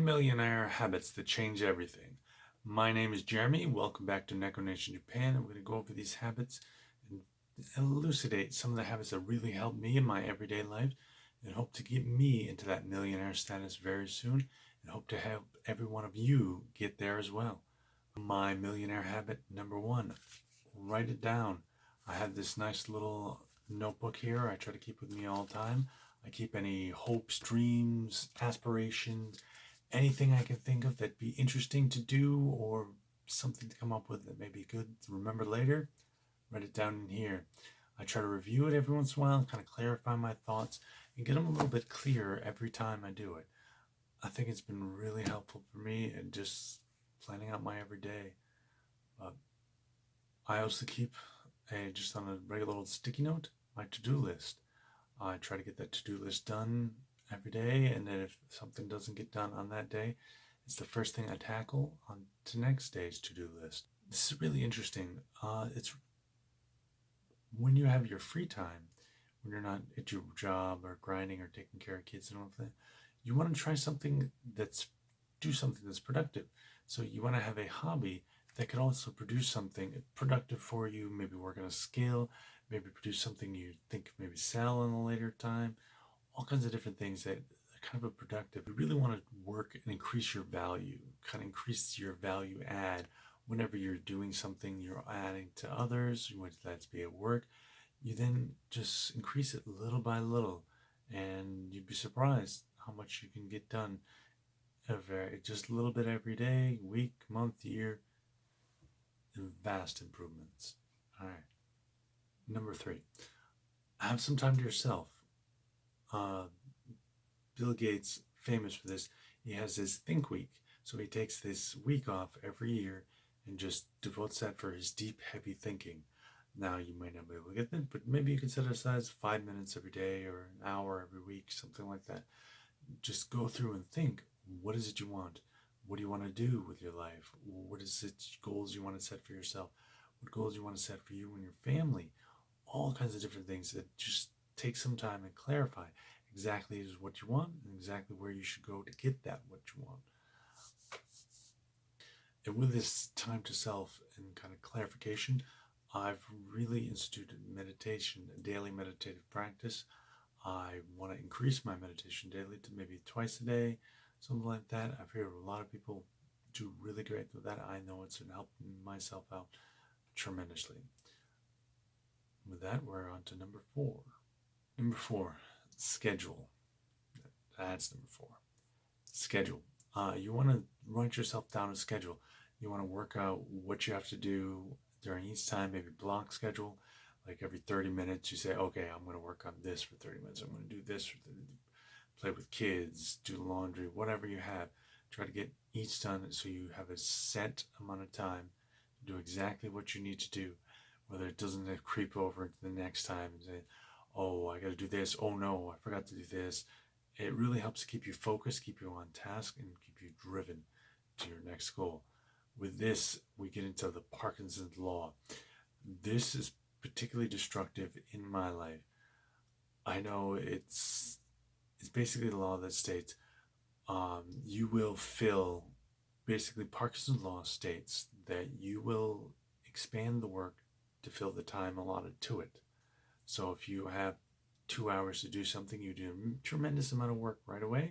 Millionaire Habits That Change Everything. My name is Jeremy. Welcome back to Neko Nation Japan. I'm going to go over these habits and elucidate some of the habits that really help me in my everyday life and hope to get me into that millionaire status very soon and hope to help every one of you get there as well. My millionaire habit number one, write it down. I have this nice little notebook here I try to keep with me all the time. I keep any hopes, dreams, aspirations, anything I can think of that'd be interesting to do or something to come up with that may be good to remember later. Write it down in here. I try to review it every once in a while and kind of clarify my thoughts and get them a little bit clearer every time I do it. I think it's been really helpful for me and just planning out my everyday. I also keep just on a regular little sticky note, my to-do list. I try to get that to-do list done every day, and then if something doesn't get done on that day, it's the first thing I tackle on to next day's to-do list. This is really interesting. It's when you have your free time, when you're not at your job or grinding or taking care of kids and all of that, you want to try do something that's productive. So you want to have a hobby that could also produce something productive for you, maybe work on a skill, maybe produce something you think maybe sell in a later time, all kinds of different things that are kind of productive. You really want to work and increase your value, kind of increase your value add whenever you're doing something you're adding to others, whether that's be at work, you then just increase it little by little, and you'd be surprised how much you can get done. Just a little bit every day, week, month, year, and vast improvements. All right. Number 3, have some time to yourself. Bill Gates, famous for this, he has his Think Week. So he takes this week off every year and just devotes that for his deep, heavy thinking. Now, you might not be able to get that, but maybe you can set aside 5 minutes every day or an hour every week, something like that. Just go through and think, what is it you want? What do you want to do with your life? What is it, goals you want to set for yourself? What goals you want to set for you and your family? All kinds of different things that just take some time and clarify exactly is what you want and exactly where you should go to get that what you want. And with this time to self and kind of clarification, I've really instituted meditation, a daily meditative practice. I want to increase my meditation daily to maybe twice a day, something like that. I've heard a lot of people do really great with that. I know it's been helping myself out tremendously. With that, we're on to number 4. Number 4, schedule. That's number 4. Schedule. You want to write yourself down a schedule. You want to work out what you have to do during each time, maybe block schedule. Like every 30 minutes, you say, okay, I'm going to work on this for 30 minutes. I'm going to do this, play with kids, do laundry, whatever you have. Try to get each done so you have a set amount of time to do exactly what you need to do, whether it doesn't creep over into the next time and say, oh, I got to do this. Oh, no, I forgot to do this. It really helps keep you focused, keep you on task, and keep you driven to your next goal. With this, we get into the Parkinsons Law. This is particularly destructive in my life. I know it's basically the law that states you will fill, basically Parkinson's Law states that you will expand the work to fill the time allotted to it. So if you have 2 hours to do something, you do a tremendous amount of work right away,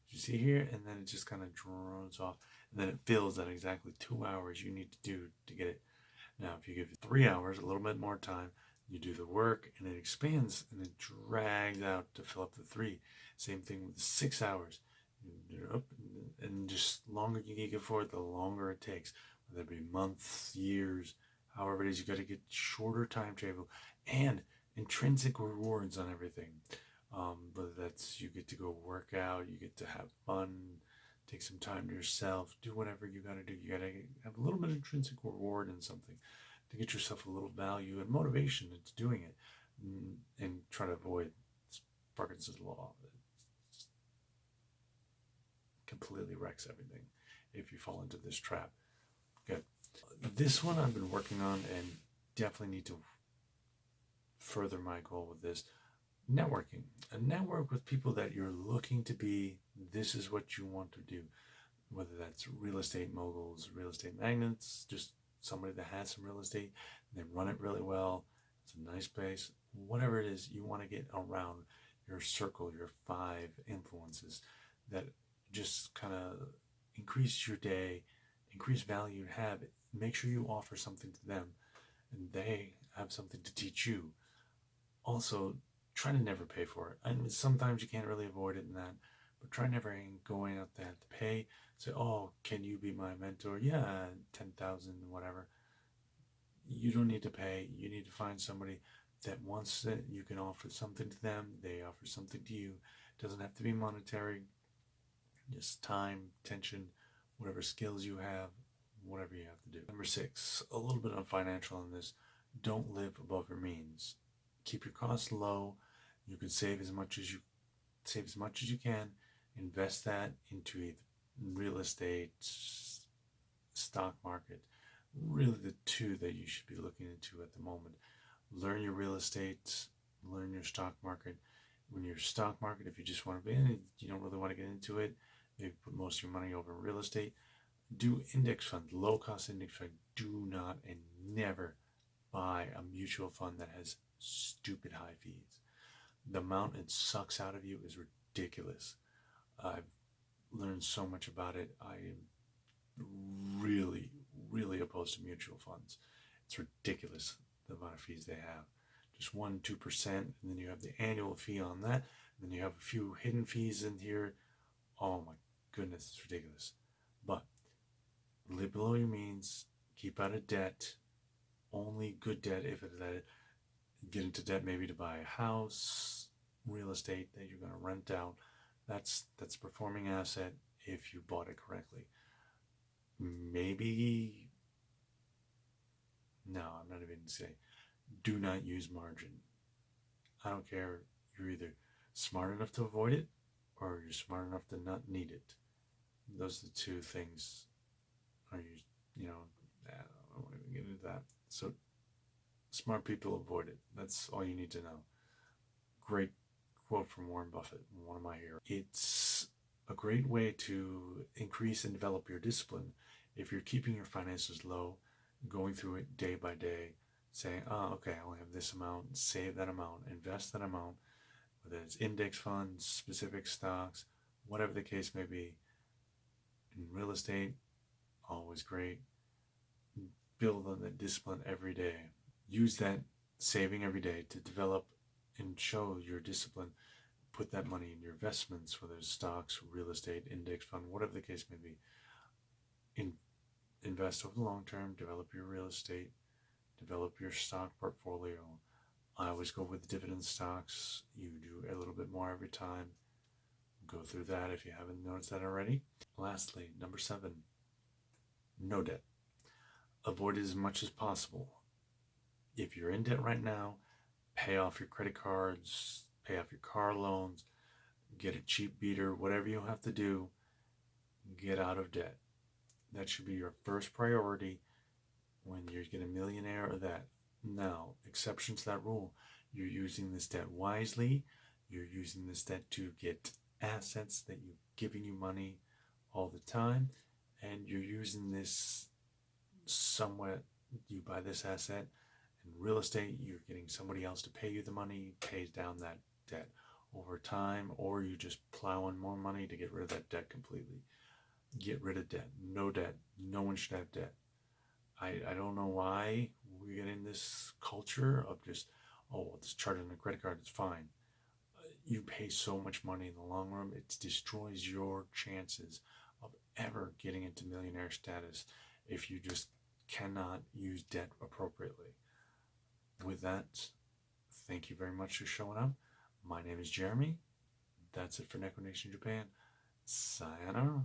as you see here, and then it just kind of drones off, and then it fills that exactly 2 hours you need to do to get it. Now, if you give it 3 hours, a little bit more time, you do the work, and it expands, and it drags out to fill up the 3. Same thing with 6 hours. And just longer you get for it, the longer it takes. Whether it be months, years, however it is, you got to get shorter timetable and intrinsic rewards on everything. Whether that's you get to go work out, you get to have fun, take some time to yourself, do whatever you got to do. You got to have a little bit of intrinsic reward in something to get yourself a little value and motivation into doing it, and try to avoid Parkinson's Law. It completely wrecks everything if you fall into this trap. Good. This one I've been working on and definitely need to further my goal with this. Networking. A network with people that you're looking to be. This is what you want to do. whether that's real estate moguls, real estate magnates, just somebody that has some real estate and they run it really well. It's a nice place. Whatever it is, you want to get around your circle, your 5 influences that just kind of increase your day, increase value you have. Make sure you offer something to them and they have something to teach you. Also, try to never pay for it. And sometimes you can't really avoid it in that, but try never going out there to pay. Say, oh, can you be my mentor? Yeah, 10,000, whatever. You don't need to pay. You need to find somebody that wants it. You can offer something to them. They offer something to you. It doesn't have to be monetary. Just time, attention, whatever skills you have, whatever you have to do. Number 6, a little bit on financial on this. Don't live above your means. Keep your costs low. You can save as much as you can. Invest that into either real estate, stock market. Really the two that you should be looking into at the moment. Learn your real estate, learn your stock market. When you're stock market, if you just want to be in it, you don't really want to get into it, maybe put most of your money over in real estate. Do index fund, low cost index fund. Do not and never buy a mutual fund that has stupid high fees. The amount it sucks out of you is ridiculous. I've learned so much about it. I am really, really opposed to mutual funds. It's ridiculous the amount of fees they have. Just 1-2%, and then you have the annual fee on that, and then you have a few hidden fees in here. Oh my goodness, it's ridiculous. But live below your means, keep out of debt, only good debt if it's that. Get into debt maybe to buy a house, real estate that you're going to rent out. That's a performing asset if you bought it correctly. Maybe, no, I'm not even going to say, do not use margin. I don't care. You're either smart enough to avoid it or you're smart enough to not need it. Those are the two things. I don't want to even get into that. So smart people avoid it. That's all you need to know. Great quote from Warren Buffett, one of my heroes. It's a great way to increase and develop your discipline if you're keeping your finances low, going through it day by day, saying, oh, okay, I only have this amount, save that amount, invest that amount, whether it's index funds, specific stocks, whatever the case may be. In real estate, always great. Build on that discipline every day. Use that saving every day to develop and show your discipline. Put that money in your investments, whether it's stocks, real estate, index fund, whatever the case may be. Invest over the long term, develop your real estate, develop your stock portfolio. I always go with dividend stocks. You do a little bit more every time. Go through that if you haven't noticed that already. Lastly, number 7, no debt. Avoid it as much as possible. If you're in debt right now, pay off your credit cards, pay off your car loans, get a cheap beater, whatever you have to do, get out of debt. That should be your first priority when you're getting a millionaire or that. Now, exception to that rule, you're using this debt wisely. You're using this debt to get assets that you're giving you money all the time. And you're using this somewhat, you buy this asset. In real estate, you're getting somebody else to pay you the money, pays down that debt over time, or you just plow in more money to get rid of that debt completely. Get rid of debt. No debt. No one should have debt. I don't know why we get in this culture of just, oh, well, just charge on a credit card, it's fine. You pay so much money in the long run, it destroys your chances of ever getting into millionaire status if you just cannot use debt appropriately. With that, thank you very much for showing up. My name is Jeremy. That's it for Neko Nation Japan. Sayonara.